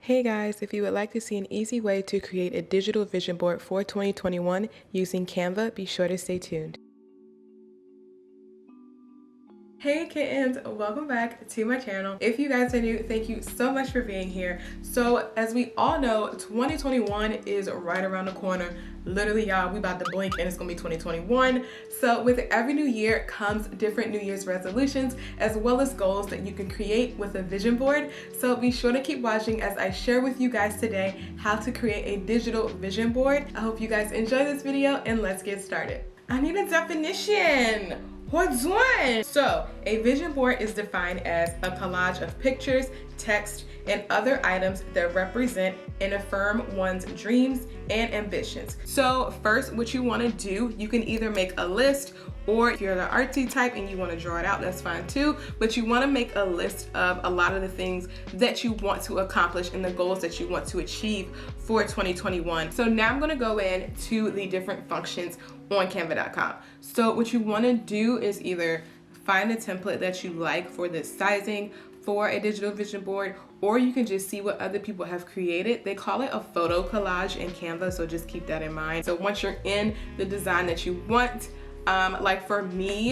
Hey guys, if you would like to see an easy way to create a digital vision board for 2021 using Canva, be sure to stay tuned. Hey kittens, welcome back to my channel. If you guys are new, thank you so much for being here. So as we all know, 2021 is right around the corner. Literally, y'all, we about to blink and it's gonna be 2021. So with every new year comes different New Year's resolutions as well as goals that you can create with a vision board. So be sure to keep watching as I share with you guys today how to create a digital vision board. I hope you guys enjoy this video and let's get started. I need a definition. What's one? So, a vision board is defined as a collage of pictures, text, and other items that represent and affirm one's dreams and ambitions. So first, what you want to do, you can either make a list, or if you're the artsy type and you want to draw it out, that's fine too. But you want to make a list of a lot of the things that you want to accomplish and the goals that you want to achieve for 2021. So now I'm going to go into the different functions on canva.com. So what you want to do is either find the template that you like for the sizing for a digital vision board, or you can just see what other people have created. They call it a photo collage in Canva, so just keep that in mind. So once you're in the design that you want, like for me,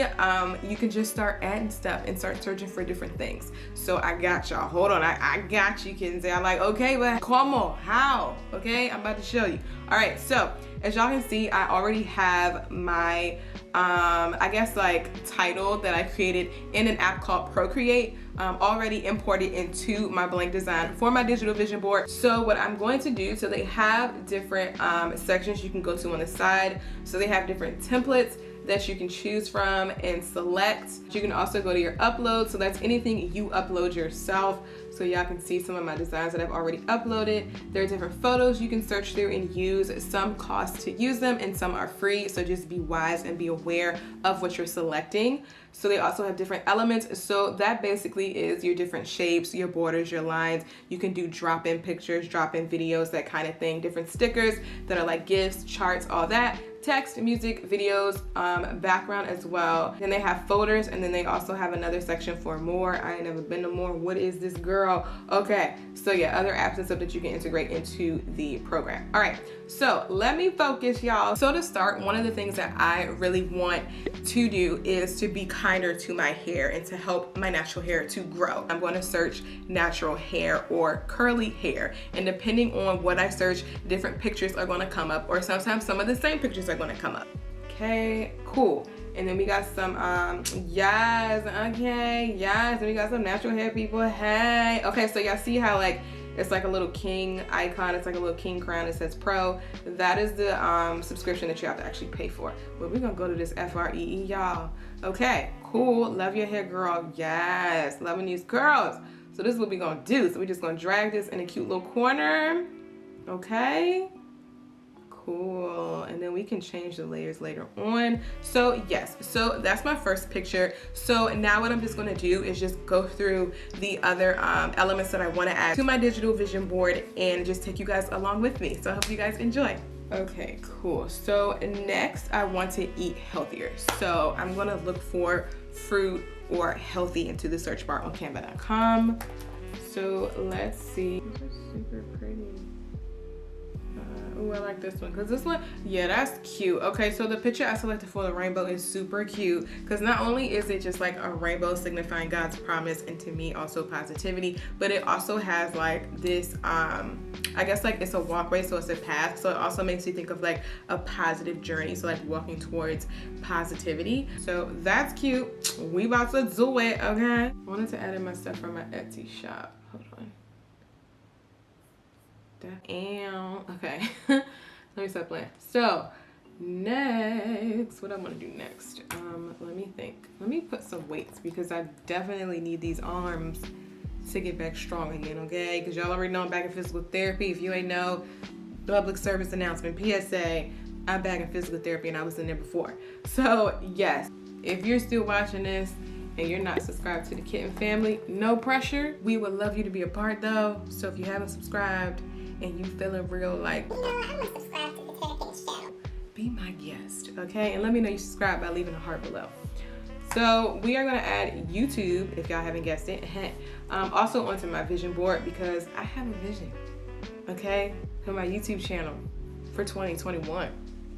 you can just start adding stuff and start searching for different things. So I got y'all, hold on, I got you kittens. I'm like, okay, but como, how? Okay, I'm about to show you. All right, so as y'all can see, I already have my, I guess like title that I created in an app called Procreate, already imported into my blank design for my digital vision board. So what I'm going to do, so they have different sections you can go to on the side. So they have different templates that you can choose from and select. You can also go to your upload. So that's anything you upload yourself. So y'all can see some of my designs that I've already uploaded. There are different photos you can search through and use. Some cost to use them and some are free. So just be wise and be aware of what you're selecting. So they also have different elements. So that basically is your different shapes, your borders, your lines. You can do drop-in pictures, drop-in videos, that kind of thing. Different stickers that are like GIFs, charts, all that. Text, music, videos, background as well. Then they have folders, and then they also have another section for more. I ain't never been to more. What is this, girl? Okay, so yeah, other apps and stuff that you can integrate into the program. All right, so let me focus, y'all. So to start, one of the things that I really want to do is to be kinder to my hair and to help my natural hair to grow. I'm going to search natural hair or curly hair, and depending on what I search, different pictures are going to come up, or sometimes some of the same pictures are going to come up. Okay, cool. And then we got some yes, okay, yes, and we got some natural hair people. Hey, okay, so y'all see how like it's like a little king icon, it's like a little king crown, it says pro. That is the subscription that you have to actually pay for. But we're gonna go to this FREE, y'all. Okay, cool. Love your hair, girl. Yes, loving these curls. So this is what we're gonna do. So we're just gonna drag this in a cute little corner. Okay, cool. And then we can change the layers later on. So yes, so that's my first picture. So now what I'm just gonna do is just go through the other elements that I wanna add to my digital vision board and just take you guys along with me. So I hope you guys enjoy. Okay, cool. So next I want to eat healthier. So I'm gonna look for fruit or healthy into the search bar on canva.com. So let's see. This is super pretty. Oh, I like this one, because this one, yeah, that's cute. Okay, so the picture I selected for the rainbow is super cute, because not only is it just like a rainbow signifying God's promise and to me also positivity, but it also has like this, I guess like it's a walkway, so it's a path. So it also makes you think of like a positive journey. So like walking towards positivity. So that's cute. We about to do it, okay? I wanted to add in my stuff from my Etsy shop. Hold on. Damn. Okay. Let me stop playing. So next, what I'm gonna do next? Let me think. Let me put some weights because I definitely need these arms to get back strong again, okay? Because y'all already know I'm back in physical therapy. If you ain't know, public service announcement, PSA, I'm back in physical therapy and I was in there before. So yes, if you're still watching this and you're not subscribed to the Kitten family, no pressure. We would love you to be a part though. So if you haven't subscribed and you feeling real like, you know, I'm gonna subscribe to the Kiittens channel, be my guest, okay? And let me know you subscribe by leaving a heart below. So we are gonna add YouTube, if y'all haven't guessed it, also onto my vision board because I have a vision, okay, for my YouTube channel for 2021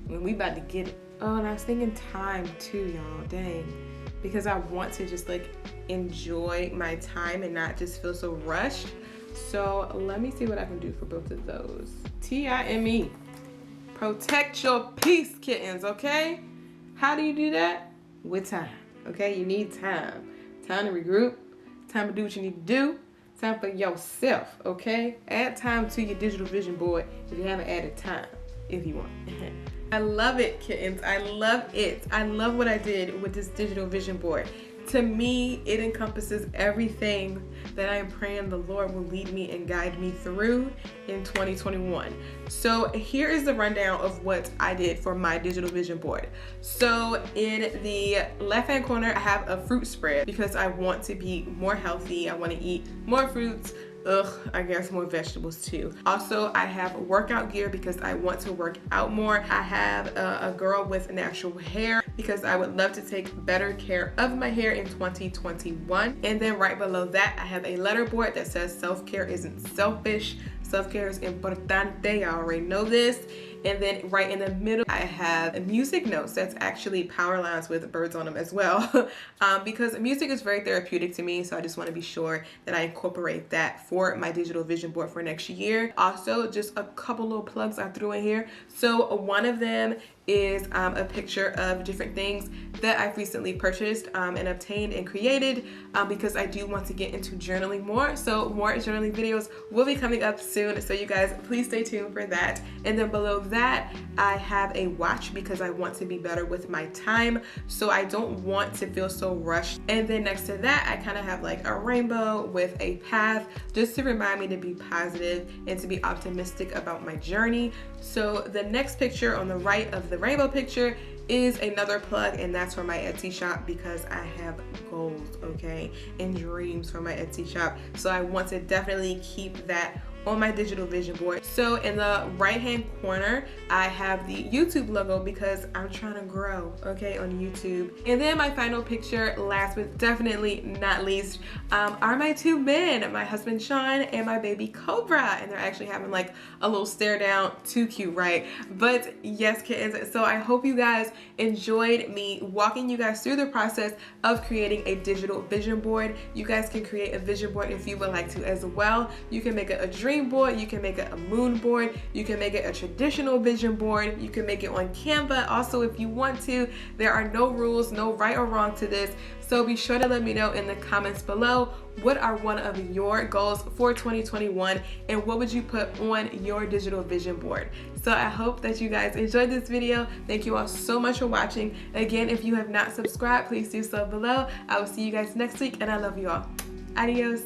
when we about to get it. Oh, and I was thinking time too, y'all, dang, because I want to just like enjoy my time and not just feel so rushed. So let me see what I can do for both of those. TIME, protect your peace, kittens, okay? How do you do that? With time, okay? You need time. Time to regroup, time to do what you need to do, time for yourself, okay? Add time to your digital vision board if you haven't added time, if you want. I love it, kittens. I love it. I love what I did with this digital vision board. To me, it encompasses everything that I am praying the Lord will lead me and guide me through in 2021. So here is the rundown of what I did for my digital vision board. So in the left-hand corner, I have a fruit spread because I want to be more healthy. I want to eat more fruits. I guess more vegetables too. Also, I have workout gear because I want to work out more. I have a girl with natural hair because I would love to take better care of my hair in 2021. And then right below that, I have a letter board that says self-care isn't selfish. Self-care is importante. I already know this. And then right in the middle, I have music notes. That's actually power lines with birds on them as well. Because music is very therapeutic to me. So I just want to be sure that I incorporate that for my digital vision board for next year. Also, just a couple little plugs I threw in here. So one of them is a picture of different things that I've recently purchased and obtained and created because I do want to get into journaling more. So more journaling videos will be coming up soon. So you guys, please stay tuned for that. And then below that, I have a watch because I want to be better with my time. So I don't want to feel so rushed. And then next to that, I kind of have like a rainbow with a path just to remind me to be positive and to be optimistic about my journey. So the next picture on the right of the rainbow picture is another plug, and that's for my Etsy shop because I have goals, okay, and dreams for my Etsy shop. So I want to definitely keep that on my digital vision board. So in the right hand corner, I have the YouTube logo because I'm trying to grow, okay, on YouTube. And then my final picture, last but definitely not least, are my two men, my husband Sean and my baby Cobra. And they're actually having like a little stare down. Too cute, right? But yes, kittens. So I hope you guys enjoyed me walking you guys through the process of creating a digital vision board. You guys can create a vision board if you would like to as well. You can make it a dream board, you can make it a moon board, you can make it a traditional vision board, you can make it on Canva also if you want to. There are no rules, no right or wrong to this. So be sure to let me know in the comments below what are one of your goals for 2021 and what would you put on your digital vision board. So I hope that you guys enjoyed this video. Thank you all so much for watching. Again, if you have not subscribed, please do so below. I will see you guys next week and I love you all. Adios.